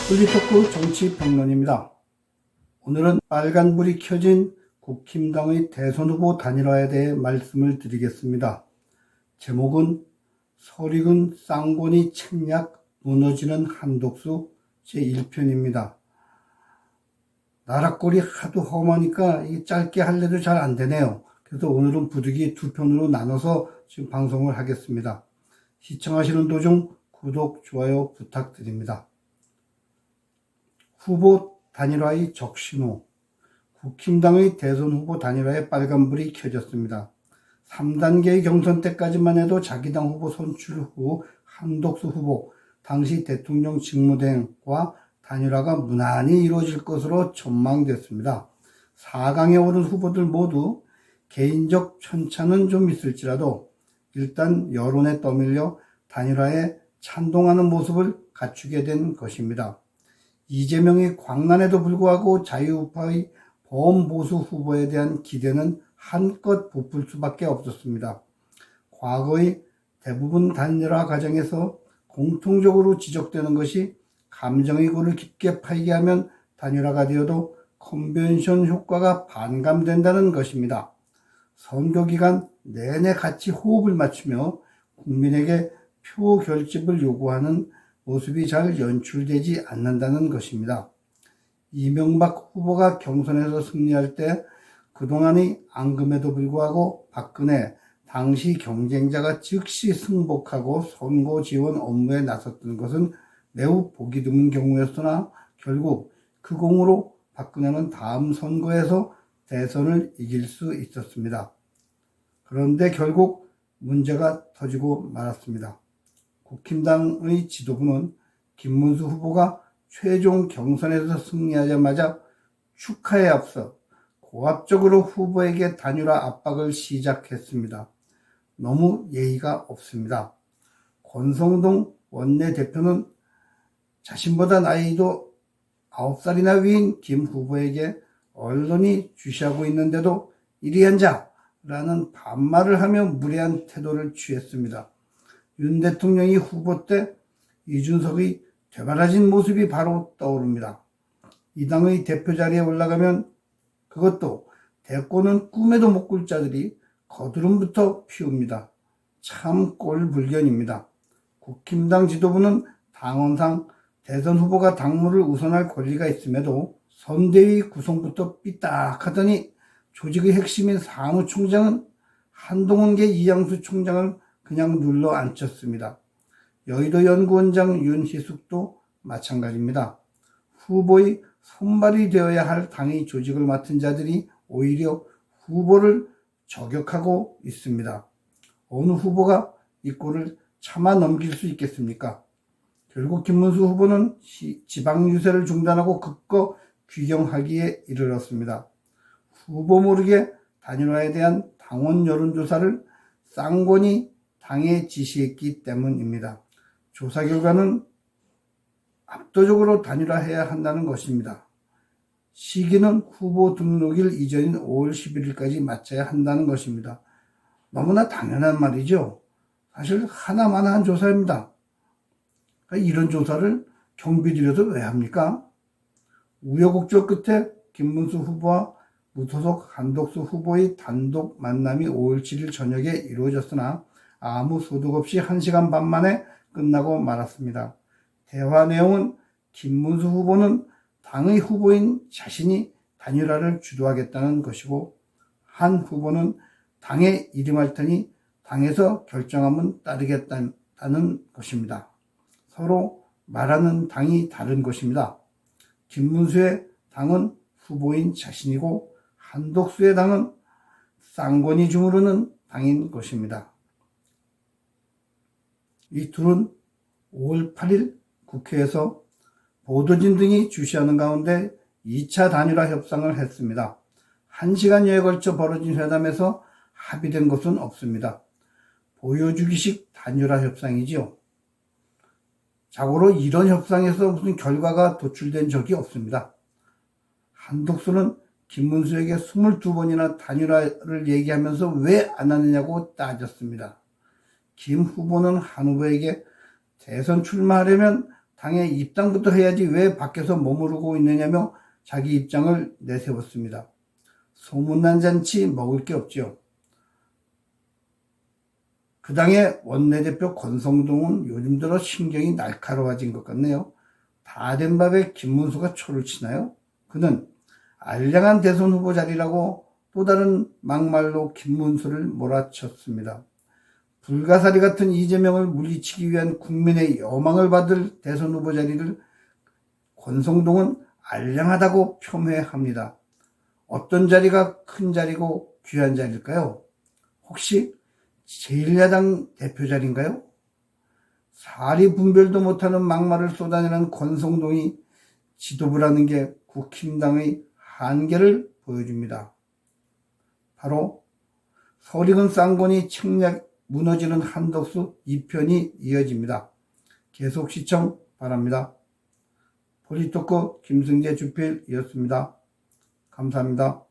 폴리토크 정치평론입니다. 오늘은 빨간불이 켜진 국힘당의 대선 후보 단일화에 대해 말씀을 드리겠습니다. 제목은 설익은 쌍권이 책략 무너지는 한독수 제1편입니다. 나락골이 하도 험하니까 짧게 할래도 잘 안되네요. 그래서 오늘은 부득이 두 편으로 나눠서 지금 방송을 하겠습니다. 시청하시는 도중 구독, 좋아요 부탁드립니다. 후보 단일화의 적신호. 국힘당의 대선 후보 단일화에 빨간불이 켜졌습니다. 3단계의 경선 때까지만 해도 자기당 후보 선출 후 한독수 후보, 당시 대통령 직무대행과 단일화가 무난히 이루어질 것으로 전망됐습니다. 4강에 오른 후보들 모두 개인적 편차는 좀 있을지라도 일단 여론에 떠밀려 단일화에 찬동하는 모습을 갖추게 된 것입니다. 이재명의 광란에도 불구하고 자유우파의 범보수 후보에 대한 기대는 한껏 부풀 수밖에 없었습니다. 과거의 대부분 단일화 과정에서 공통적으로 지적되는 것이 감정의 골을 깊게 파이게 하면 단일화가 되어도 컨벤션 효과가 반감된다는 것입니다. 선거 기간 내내 같이 호흡을 맞추며 국민에게 표 결집을 요구하는 모습이 잘 연출되지 않는다는 것입니다. 이명박 후보가 경선에서 승리할 때 그동안의 앙금에도 불구하고 박근혜 당시 경쟁자가 즉시 승복하고 선거 지원 업무에 나섰던 것은 매우 보기 드문 경우였으나 결국 그 공으로 박근혜는 다음 선거에서 대선을 이길 수 있었습니다. 그런데 결국 문제가 터지고 말았습니다. 국힘당의 지도부는 김문수 후보가 최종 경선에서 승리하자마자 축하에 앞서 고압적으로 후보에게 단일화 압박을 시작했습니다. 너무 예의가 없습니다. 권성동 원내대표는 자신보다 나이도 9살이나 위인 김 후보에게 언론이 주시하고 있는데도 이리 앉아라는 반말을 하며 무례한 태도를 취했습니다. 윤 대통령이 후보 때 이준석의 되바라진 모습이 바로 떠오릅니다. 이 당의 대표 자리에 올라가면 그것도 대권은 꿈에도 못 꿀 자들이 거드름부터 피웁니다. 참 꼴불견입니다. 국힘당 지도부는 당원상 대선 후보가 당무를 우선할 권리가 있음에도 선대위 구성부터 삐딱하더니 조직의 핵심인 사무총장은 한동훈계 이양수 총장을 그냥 눌러 앉혔습니다. 여의도 연구원장 윤희숙도 마찬가지입니다. 후보의 손발이 되어야 할 당의 조직을 맡은 자들이 오히려 후보를 저격하고 있습니다. 어느 후보가 이 꼴을 참아 넘길 수 있겠습니까? 결국 김문수 후보는 지방 유세를 중단하고 극거 귀경하기에 이르렀습니다. 후보 모르게 단일화에 대한 당원 여론조사를 쌍권이 당에 지시했기 때문입니다. 조사 결과는 압도적으로 단일화해야 한다는 것입니다. 시기는 후보 등록일 이전인 5월 11일까지 맞춰야 한다는 것입니다. 너무나 당연한 말이죠. 사실 하나만한 조사입니다. 그러니까 이런 조사를 경비 들여서 왜 합니까? 우여곡절 끝에 김문수 후보와 무소속 한독수 후보의 단독 만남이 5월 7일 저녁에 이루어졌으나 아무 소득 없이 1시간 반 만에 끝나고 말았습니다. 대화 내용은 김문수 후보는 당의 후보인 자신이 단일화를 주도하겠다는 것이고 한 후보는 당에 이름할 테니 당에서 결정하면 따르겠다는 것입니다. 서로 말하는 당이 다른 것입니다. 김문수의 당은 후보인 자신이고 한독수의 당은 쌍권이 주무르는 당인 것입니다. 이 둘은 5월 8일 국회에서 보도진 등이 주시하는 가운데 2차 단일화 협상을 했습니다. 1시간여에 걸쳐 벌어진 회담에서 합의된 것은 없습니다. 보여주기식 단일화 협상이지요. 자고로 이런 협상에서 무슨 결과가 도출된 적이 없습니다. 한독수는 김문수에게 22번이나 단일화를 얘기하면서 왜 안 하느냐고 따졌습니다. 김 후보는 한 후보에게 대선 출마하려면 당에 입당부터 해야지 왜 밖에서 머무르고 있느냐며 자기 입장을 내세웠습니다. 소문난 잔치 먹을 게 없지요. 그 당의 원내대표 권성동은 요즘 들어 신경이 날카로워진 것 같네요. 다 된 밥에 김문수가 초를 치나요? 그는 알량한 대선 후보 자리라고 또 다른 막말로 김문수를 몰아쳤습니다. 불가사리 같은 이재명을 물리치기 위한 국민의 여망을 받을 대선 후보 자리를 권성동은 알량하다고 폄훼합니다. 어떤 자리가 큰 자리고 귀한 자리일까요? 혹시 제1야당 대표 자리인가요? 사리 분별도 못하는 막말을 쏟아내는 권성동이 지도부라는 게 국힘당의 한계를 보여줍니다. 바로 서리근 쌍권이 책략 무너지는 한덕수 2편이 이어집니다. 계속 시청 바랍니다. 폴리토크 김승재 주필이었습니다. 감사합니다.